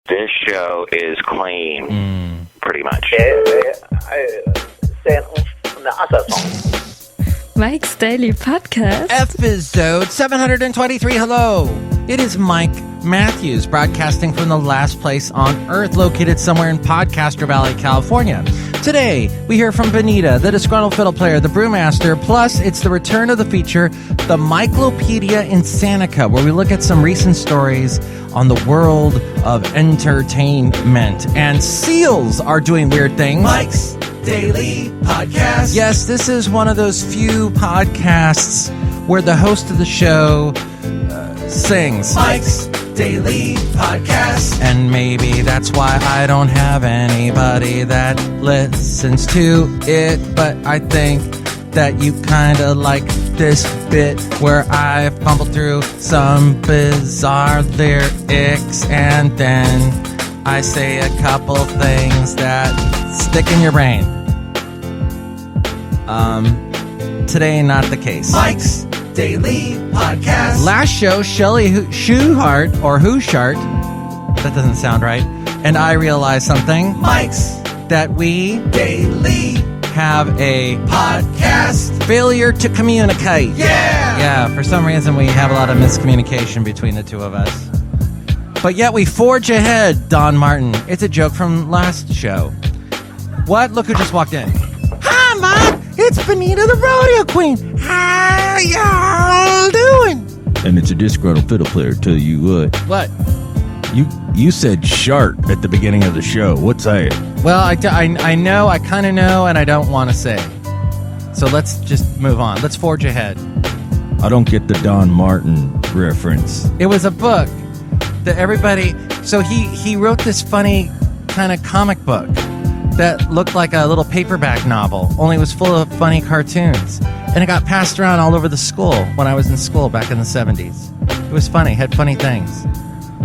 This show is clean, pretty much. Mike's Daily Podcast. Episode 723. Hello. It is Mike Matthews broadcasting from the last place on earth located somewhere in Podcaster Valley, California. Today, we hear from Benita, the disgruntled fiddle player, the brewmaster, plus it's the return of the feature, the Myclopedia Insantica, where we look at some recent stories on the world of entertainment. And seals are doing weird things. Mike's Daily Podcast. Yes, this is one of those few podcasts where the host of the show sings. Mike's Daily Podcast. And maybe that's why I don't have anybody that listens to it. But I think that you kind of like this bit where I fumble through some bizarre lyrics and then I say a couple things that stick in your brain. Today, not the case. Mike's Daily Podcast. Last show, Shelley Shuhart, that doesn't sound right, and I realized something. Mike's That we Daily have a Podcast. failure to communicate. Yeah! Yeah, for some reason we have a lot of miscommunication between the two of us. But yet we forge ahead, Don Martin. It's a joke from last show. What? Look who just walked in. Hi, Mike! It's Benita the Rodeo Queen. How y'all doing? And it's a disgruntled fiddle player, tell you what. What? You said shart at the beginning of the show. What's that? Well, I know, I kind of know, and I don't want to say. So let's just move on. Let's forge ahead. I don't get the Don Martin reference. It was a book that everybody... So he wrote this funny kind of comic book that looked like a little paperback novel, only it was full of funny cartoons. And it got passed around all over the school when I was in school back in the 70s. It was funny, had funny things.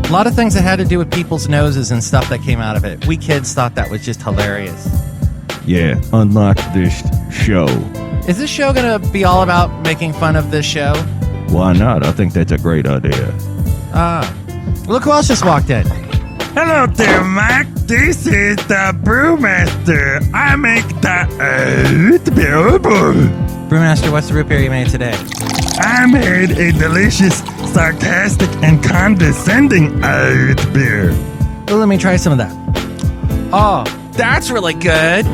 A lot of things that had to do with people's noses and stuff that came out of it. We kids thought that was just hilarious. Yeah, unlike this show. Is this show going to be all about making fun of this show? Why not? I think that's a great idea. Look who else just walked in. Hello there, Mike. This is the Brewmaster. I make the root beer. Brewmaster, what's the root beer you made today? I made a delicious, sarcastic, and condescending root beer. Well, let me try some of that. Oh, that's really good.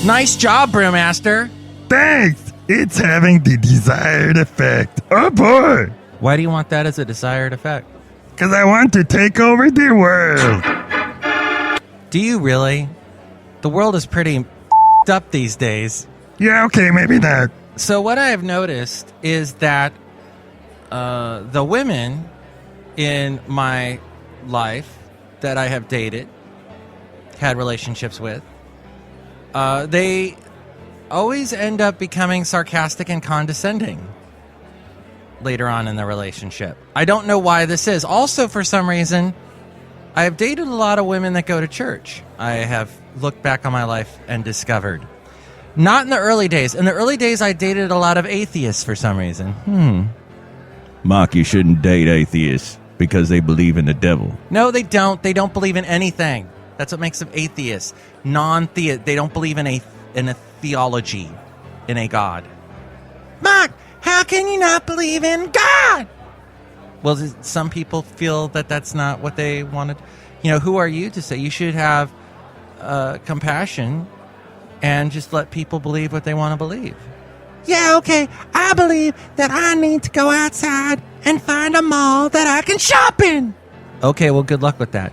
Nice job, Brewmaster. Thanks. It's having the desired effect. Oh boy. Why do you want that as a desired effect? Because I want to take over the world. Do you really? The world is pretty up these days. Yeah, okay, maybe not. So what I have noticed is that the women in my life that I have dated, had relationships with, they always end up becoming sarcastic and condescending later on in the relationship. I don't know why this is. Also, for some reason, I have dated a lot of women that go to church. I have looked back on my life and discovered. Not in the early days. In the early days, I dated a lot of atheists for some reason. Mark, you shouldn't date atheists because they believe in the devil. No, they don't. They don't believe in anything. That's what makes them atheists. Non-theist. They don't believe in a theology, in a God. Mark, how can you not believe in God? Well, some people feel that that's not what they wanted. You know, who are you to say? You should have compassion and just let people believe what they want to believe. Yeah, okay. I believe that I need to go outside and find a mall that I can shop in. Okay, well, good luck with that.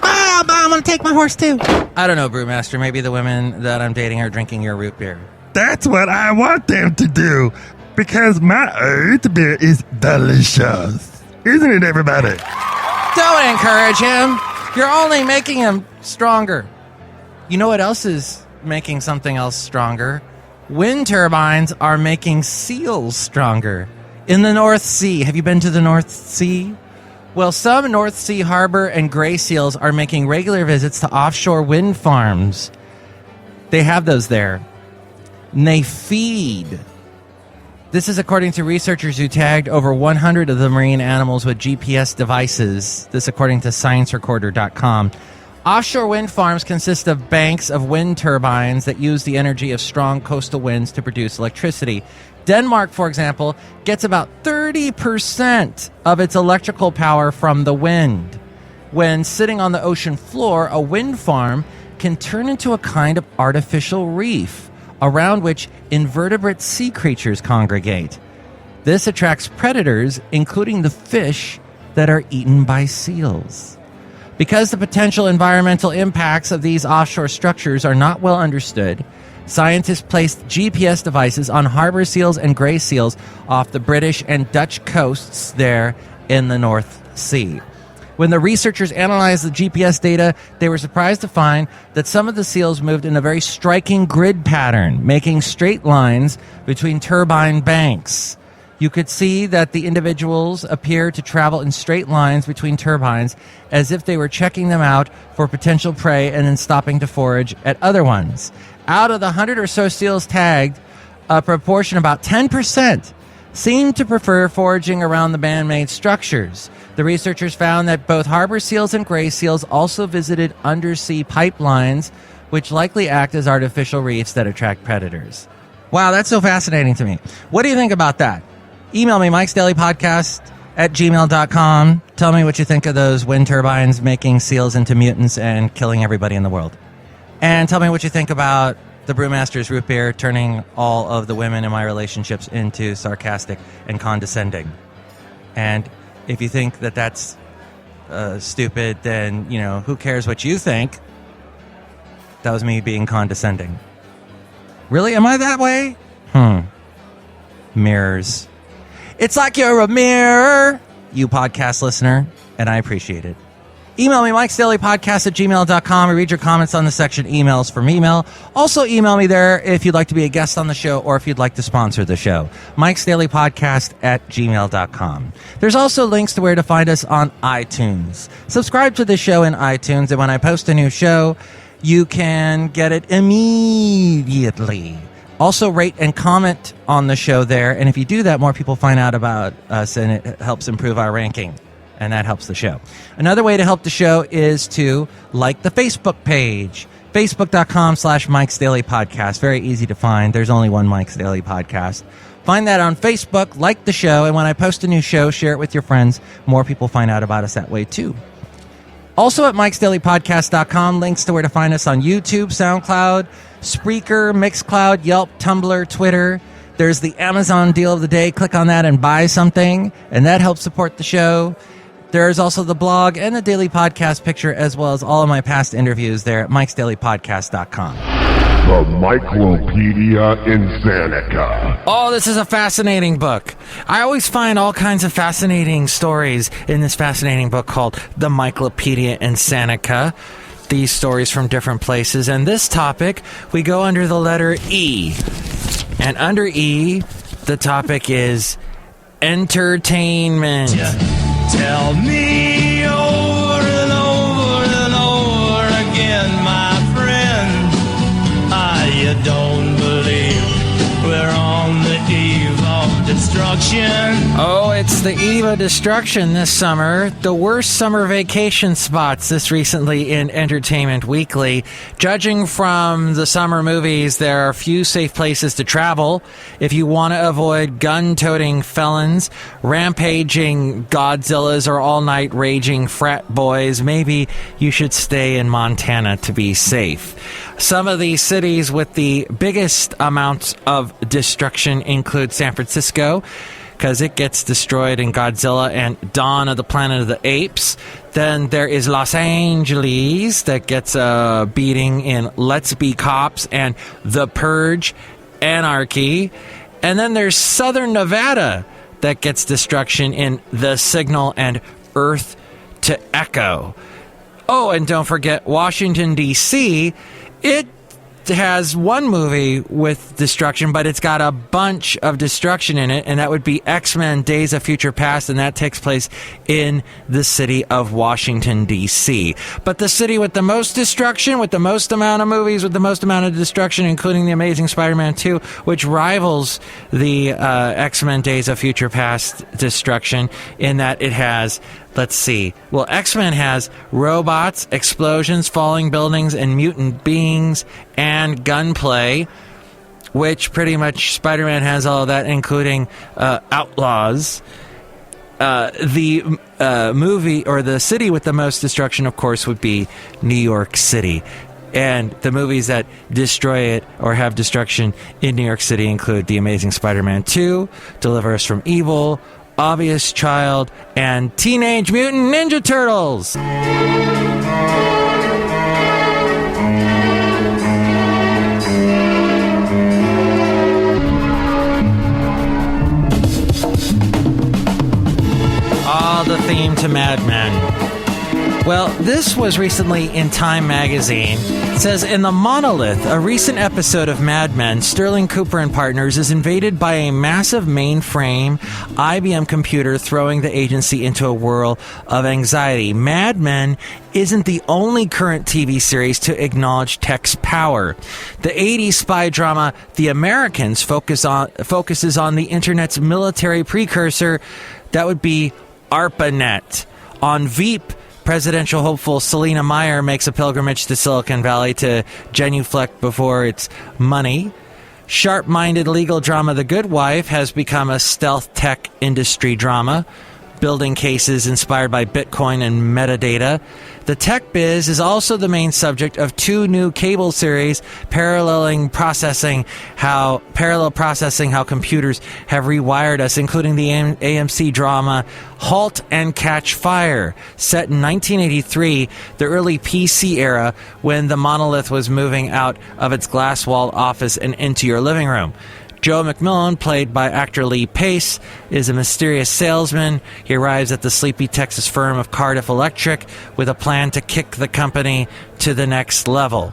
Oh, I'm going to take my horse, too. I don't know, Brewmaster. Maybe the women that I'm dating are drinking your root beer. That's what I want them to do. Because my root beer is delicious. Isn't it, everybody? Don't encourage him. You're only making him stronger. You know what else is making something else stronger? Wind turbines are making seals stronger. In the North Sea. Have you been to the North Sea? Well, some North Sea harbor and gray seals are making regular visits to offshore wind farms. They have those there. And they feed This is according to researchers who tagged over 100 of the marine animals with GPS devices. This according to ScienceRecorder.com. Offshore wind farms consist of banks of wind turbines that use the energy of strong coastal winds to produce electricity. Denmark, for example, gets about 30% of its electrical power from the wind. When sitting on the ocean floor, a wind farm can turn into a kind of artificial reef around which invertebrate sea creatures congregate. This attracts predators, including the fish that are eaten by seals. Because the potential environmental impacts of these offshore structures are not well understood, scientists placed GPS devices on harbor seals and gray seals off the British and Dutch coasts there in the North Sea. When the researchers analyzed the GPS data, they were surprised to find that some of the seals moved in a very striking grid pattern, making straight lines between turbine banks. You could see that the individuals appear to travel in straight lines between turbines as if they were checking them out for potential prey and then stopping to forage at other ones. Out of the 100 or so seals tagged, a proportion, about 10%, seemed to prefer foraging around the man-made structures. The researchers found that both harbor seals and gray seals also visited undersea pipelines, which likely act as artificial reefs that attract predators. Wow, that's so fascinating to me. What do you think about that? Email me, Mike's Daily Podcast at gmail.com. Tell me what you think of those wind turbines making seals into mutants and killing everybody in the world. And tell me what you think about the Brewmaster's root beer turning all of the women in my relationships into sarcastic and condescending. And if you think that that's stupid, then, who cares what you think? That was me being condescending. Really? Am I that way? Mirrors. It's like you're a mirror, you podcast listener, and I appreciate it. Email me, Mike's Daily Podcast at gmail.com. I read your comments on the section emails from email. Also email me there if you'd like to be a guest on the show or if you'd like to sponsor the show. Mike's Daily Podcast at gmail.com. There's also links to where to find us on iTunes. Subscribe to the show in iTunes, and when I post a new show, you can get it immediately. Also, rate and comment on the show there. And if you do that, more people find out about us, and it helps improve our ranking. And that helps the show. Another way to help the show is to like the Facebook page. Facebook.com/Mike's Daily Podcast. Very easy to find. There's only one Mike's Daily Podcast. Find that on Facebook, like the show, and when I post a new show, share it with your friends. More people find out about us that way, too. Also at Mike'sDailyPodcast.com, links to where to find us on YouTube, SoundCloud, Spreaker, Mixcloud, Yelp, Tumblr, Twitter. There's the Amazon deal of the day. Click on that and buy something, and that helps support the show. There's also the blog and the daily podcast picture, as well as all of my past interviews there at Mike'sDailyPodcast.com. The Myclopedia Insanika. Oh, this is a fascinating book. I always find all kinds of fascinating stories in this fascinating book called The Myclopedia Insanika. These stories from different places. And this topic, we go under the letter E. And under E, the topic is entertainment. Tell me over and over and over again, my friend, you don't believe we're on the eve of destruction. Oh, it's the eve of destruction this summer. The worst summer vacation spots this recently in Entertainment Weekly. Judging from the summer movies, there are few safe places to travel. If you want to avoid gun-toting felons, rampaging Godzillas, or all-night raging frat boys, maybe you should stay in Montana to be safe. Some of these cities with the biggest amounts of destruction include San Francisco, because it gets destroyed in Godzilla and Dawn of the Planet of the Apes. Then there is Los Angeles that gets a beating in Let's Be Cops and The Purge, Anarchy. And then there's Southern Nevada that gets destruction in The Signal and Earth to Echo. Oh, and don't forget Washington, D.C., it has one movie with destruction, but it's got a bunch of destruction in it, and that would be X-Men Days of Future Past, and that takes place in the city of Washington, D.C. But the city with the most destruction, with the most amount of movies, with the most amount of destruction, including The Amazing Spider-Man 2, which rivals the X-Men Days of Future Past destruction in that it has... Let's see. Well, X-Men has robots, explosions, falling buildings, and mutant beings, and gunplay, which pretty much Spider-Man has all of that, including outlaws. The movie, or the city with the most destruction, of course, would be New York City. And the movies that destroy it or have destruction in New York City include The Amazing Spider-Man 2, Deliver Us from Evil, Obvious Child, and Teenage Mutant Ninja Turtles. The theme to Mad Men. Well, this was recently in Time magazine. It says, in The Monolith, a recent episode of Mad Men, Sterling Cooper and Partners is invaded by a massive mainframe IBM computer, throwing the agency into a whirl of anxiety. Mad Men isn't the only current TV series to acknowledge tech's power. The 80s spy drama The Americans focuses on the internet's military precursor. That would be ARPANET. On Veep, presidential hopeful Selena Meyer makes a pilgrimage to Silicon Valley to genuflect before its money. Sharp-minded legal drama The Good Wife has become a stealth tech industry drama, building cases inspired by Bitcoin and metadata. The tech biz is also the main subject of two new cable series parallel processing how computers have rewired us, including the AMC drama Halt and Catch Fire, set in 1983, the early PC era, when the monolith was moving out of its glass-walled office and into your living room. Joe McMillan, played by actor Lee Pace, is a mysterious salesman. He arrives at the sleepy Texas firm of Cardiff Electric with a plan to kick the company to the next level,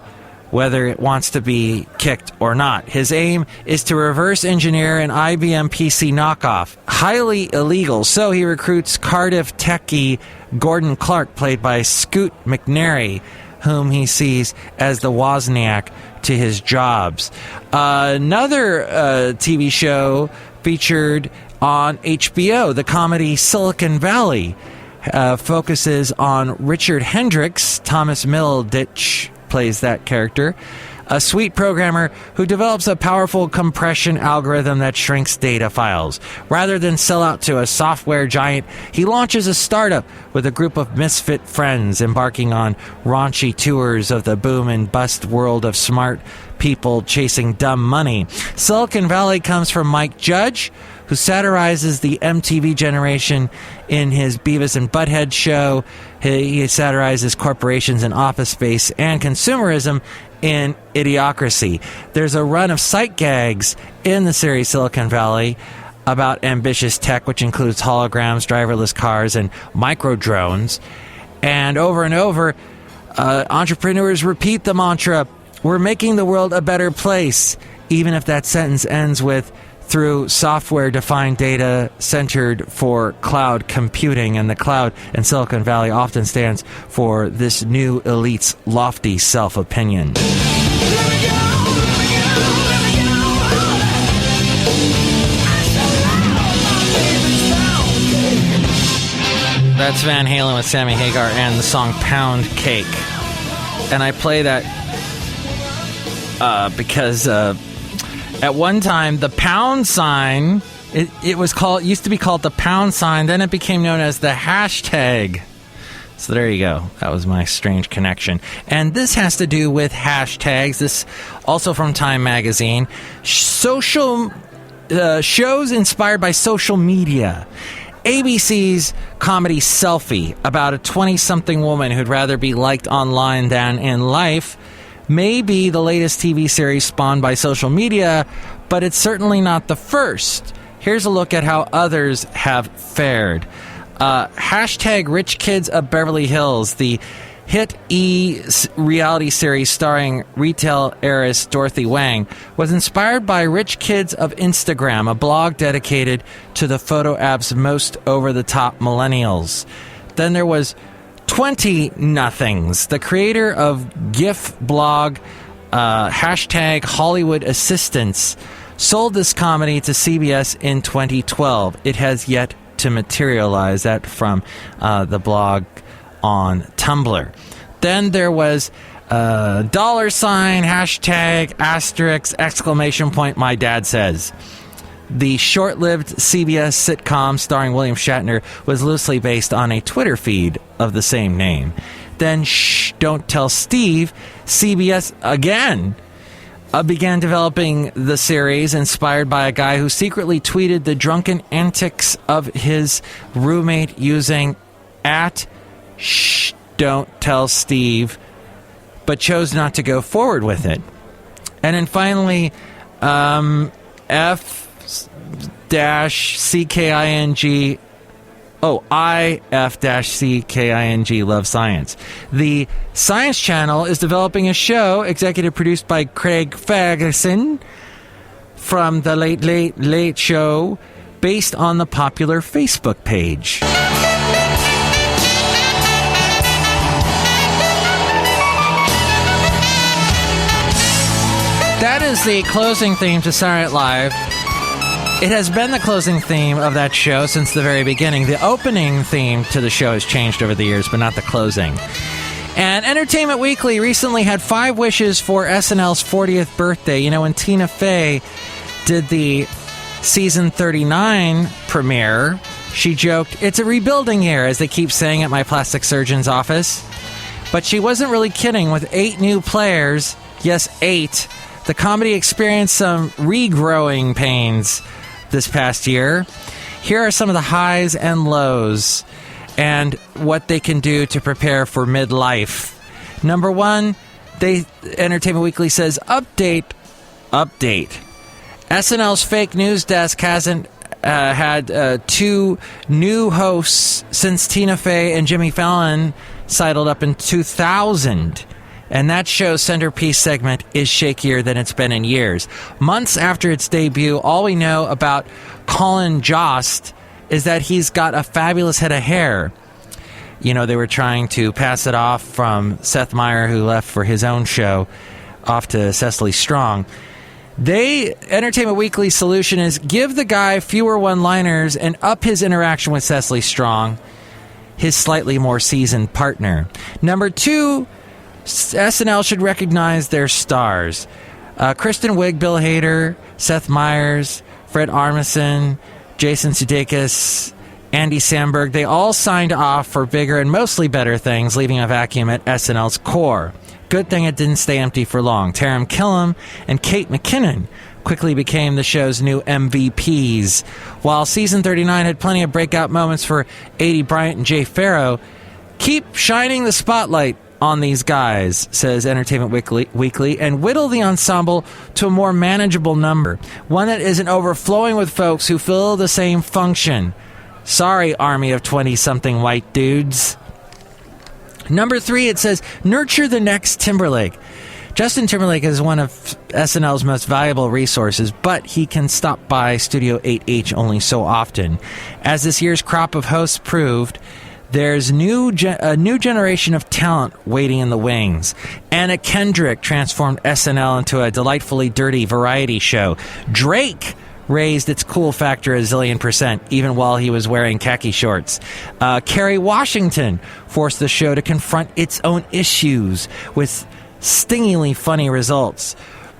whether it wants to be kicked or not. His aim is to reverse engineer an IBM PC knockoff, highly illegal, so he recruits Cardiff techie Gordon Clark, played by Scoot McNairy, whom he sees as the Wozniak to his jobs. Another TV show featured on HBO, the comedy Silicon Valley, focuses on Richard Hendricks. Thomas Middleditch plays that character, a sweet programmer who develops a powerful compression algorithm that shrinks data files. Rather than sell out to a software giant, he launches a startup with a group of misfit friends, embarking on raunchy tours of the boom and bust world of smart people chasing dumb money. Silicon Valley comes from Mike Judge, who satirizes the MTV generation in his Beavis and Butthead show. He satirizes corporations and office space and consumerism in Idiocracy. There's a run of sight gags in the series Silicon Valley about ambitious tech, which includes holograms, driverless cars, and micro drones. And over, entrepreneurs repeat the mantra, "We're making the world a better place," even if that sentence ends with "through software-defined data centered for cloud computing." And the cloud in Silicon Valley often stands for this new elite's lofty self-opinion. That's Van Halen with Sammy Hagar and the song Pound Cake. And I play that because at one time the pound sign, it used to be called the pound sign, then it became known as the hashtag. So there you go. That was my strange connection. And this has to do with hashtags. This also from Time magazine. Social shows inspired by social media. ABC's comedy Selfie, about a 20-something woman who'd rather be liked online than in life, may be the latest TV series spawned by social media, but it's certainly not the first. Here's a look at how others have fared. Hashtag Rich Kids of Beverly Hills, the hit reality series starring retail heiress Dorothy Wang was inspired by Rich Kids of Instagram, a blog dedicated to the photo app's most over-the-top millennials. Then there was 20 Nothings, the creator of GIF blog hashtag Hollywood Assistants, sold this comedy to CBS in 2012. It has yet to materialize. That from the blog on Tumblr. Then there was $, hashtag, asterisk, exclamation point, my dad says. The short-lived CBS sitcom starring William Shatner was loosely based on a Twitter feed of the same name. Then Shh, Don't Tell Steve, CBS again began developing the series inspired by a guy who secretly tweeted the drunken antics of his roommate using @Shh, Don't Tell Steve, but chose not to go forward with it. And then finally, IF-CKING Love Science. The Science Channel is developing a show executive produced by Craig Ferguson from The Late Late Late Show based on the popular Facebook page. That is the closing theme to Saturday Night Live. It has been the closing theme of that show since the very beginning. The opening theme to the show has changed over the years, but not the closing. And Entertainment Weekly recently had 5 wishes for SNL's 40th birthday. You know, when Tina Fey did the season 39 premiere, she joked, "It's a rebuilding year," as they keep saying at my plastic surgeon's office. But she wasn't really kidding. With 8 new players, yes, 8, the comedy experienced some regrowing pains this past year. Here are some of the highs and lows and what they can do to prepare for midlife. Number 1, Entertainment Weekly says, update. SNL's fake news desk hasn't had 2 new hosts since Tina Fey and Jimmy Fallon sidled up in 2000. And that show's centerpiece segment is shakier than it's been in years. Months after its debut, all we know about Colin Jost is that he's got a fabulous head of hair. You know, they were trying to pass it off from Seth Meyers, who left for his own show, off to Cecily Strong. Entertainment Weekly's solution is give the guy fewer one-liners and up his interaction with Cecily Strong, his slightly more seasoned partner. Number 2, SNL should recognize their stars. Kristen Wiig, Bill Hader, Seth Meyers, Fred Armisen, Jason Sudeikis, Andy Samberg, they all signed off for bigger and mostly better things, leaving a vacuum at SNL's core. Good thing it didn't stay empty for long. Taram Killam and Kate McKinnon quickly became the show's new MVPs. While season 39 had plenty of breakout moments for Aidy Bryant and Jay Farrow, keep shining the spotlight on these guys, says Entertainment Weekly, and whittle the ensemble to a more manageable number, one that isn't overflowing with folks who fill the same function. Sorry, army of 20-something white dudes. Number 3, it says, nurture the next Timberlake. Justin Timberlake is one of SNL's most valuable resources, but he can stop by Studio 8H only so often. As this year's crop of hosts proved, there's a new generation of talent waiting in the wings. Anna Kendrick transformed SNL into a delightfully dirty variety show. Drake raised its cool factor a zillion %, even while he was wearing khaki shorts. Kerry Washington forced the show to confront its own issues with stingingly funny results.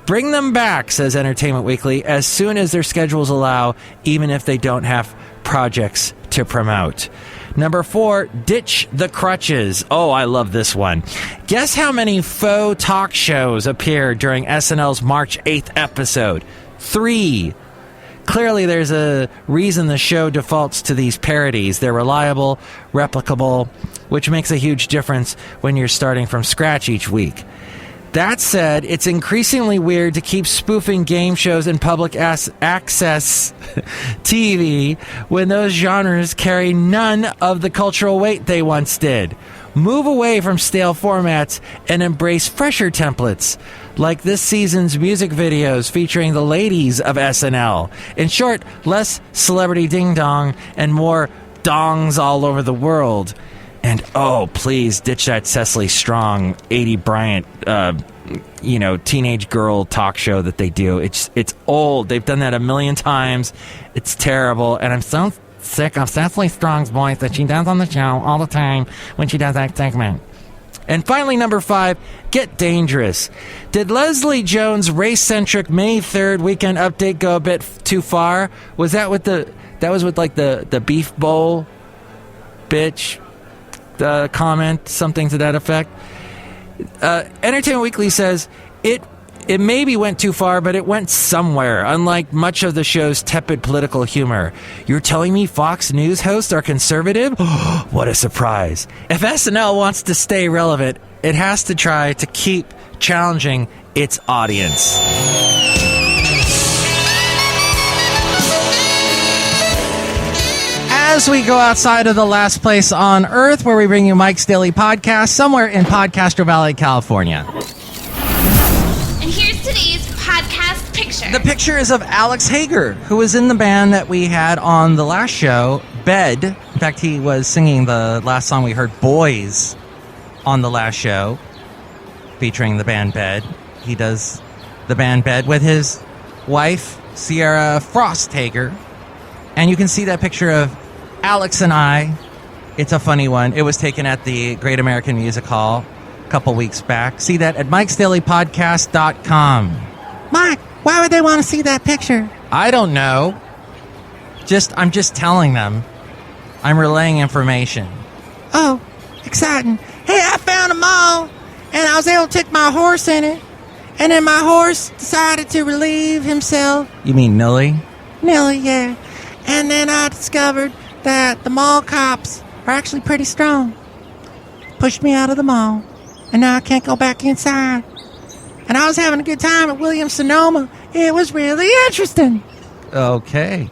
Bring them back, says Entertainment Weekly, as soon as their schedules allow, even if they don't have projects to promote. Number 4, ditch the crutches. Oh, I love this one. Guess how many faux talk shows appeared during SNL's March 8th episode? 3. Clearly, there's a reason the show defaults to these parodies. They're reliable, replicable, which makes a huge difference when you're starting from scratch each week. That said, it's increasingly weird to keep spoofing game shows and public access TV when those genres carry none of the cultural weight they once did. Move away from stale formats and embrace fresher templates, like this season's music videos featuring the ladies of SNL. In short, less celebrity ding-dong and more dongs all over the world. And oh, please ditch that Cecily Strong, 80 Bryant, teenage girl talk show that they do. It's old. They've done that a million times. It's terrible. And I'm so sick of Cecily Strong's voice that she does on the show all the time when she does that segment. And finally, number 5, get dangerous. Did Leslie Jones' race-centric May 3rd weekend update go a bit too far? Was that with the beef bowl bitch comment, something to that effect? Entertainment Weekly says it maybe went too far, but it went somewhere, unlike much of the show's tepid political humor. You're telling me Fox News hosts are conservative? What a surprise. If SNL wants to stay relevant, it has to try to keep challenging its audience. As we go outside of the last place on Earth, where we bring you Mike's Daily Podcast, somewhere in Podcastro Valley, California. And here's today's podcast picture. The picture is of Alex Hager, who was in the band that we had on the last show, Bed. In fact, he was singing the last song we heard, Boys, on the last show, featuring the band Bed. He does the band Bed with his wife, Sierra Frost Hager. And you can see that picture of Alex and I. It's a funny one. It was taken at the Great American Music Hall a couple weeks back. See that at mikesdailypodcast.com. Mike, why would they want to see that picture? I don't know. I'm just telling them. I'm relaying information. Oh, exciting. Hey, I found a mall, and I was able to take my horse in it, and then my horse decided to relieve himself. You mean Nilly? Nilly, yeah. And then I discovered that the mall cops are actually pretty strong. Pushed me out of the mall, and now I can't go back inside. And I was having a good time at Williams-Sonoma. It was really interesting. Okay.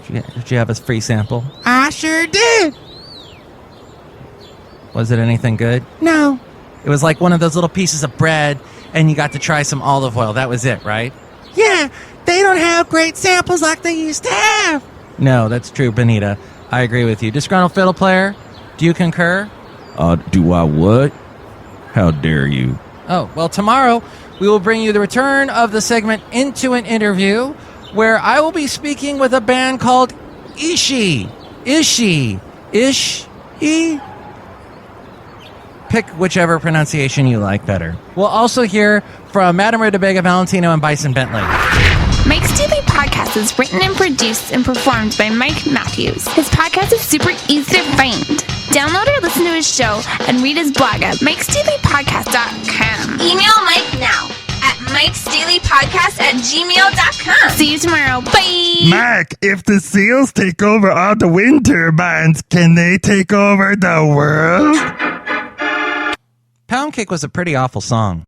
Did you have a free sample? I sure did. Was it anything good? No. It was like one of those little pieces of bread, and you got to try some olive oil. That was it, right? Yeah, they don't have great samples like they used to have. No, that's true, Benita. I agree with you. Disgruntled fiddle player, do you concur? Do I what? How dare you? Oh, well, tomorrow we will bring you the return of the segment Into an Interview, where I will be speaking with a band called Ishi. Pick whichever pronunciation you like better. We'll also hear from Madame Rutabaga Valentino and Bison Bentley. Mike's Daily Podcast is written and produced and performed by Mike Matthews. His podcast is super easy to find. Download or listen to his show and read his blog at mikesdailypodcast.com. Email Mike now at mikesdailypodcast@gmail.com. See you tomorrow. Bye! Mike, if the seals take over all the wind turbines, can they take over the world? Pound Cake was a pretty awful song.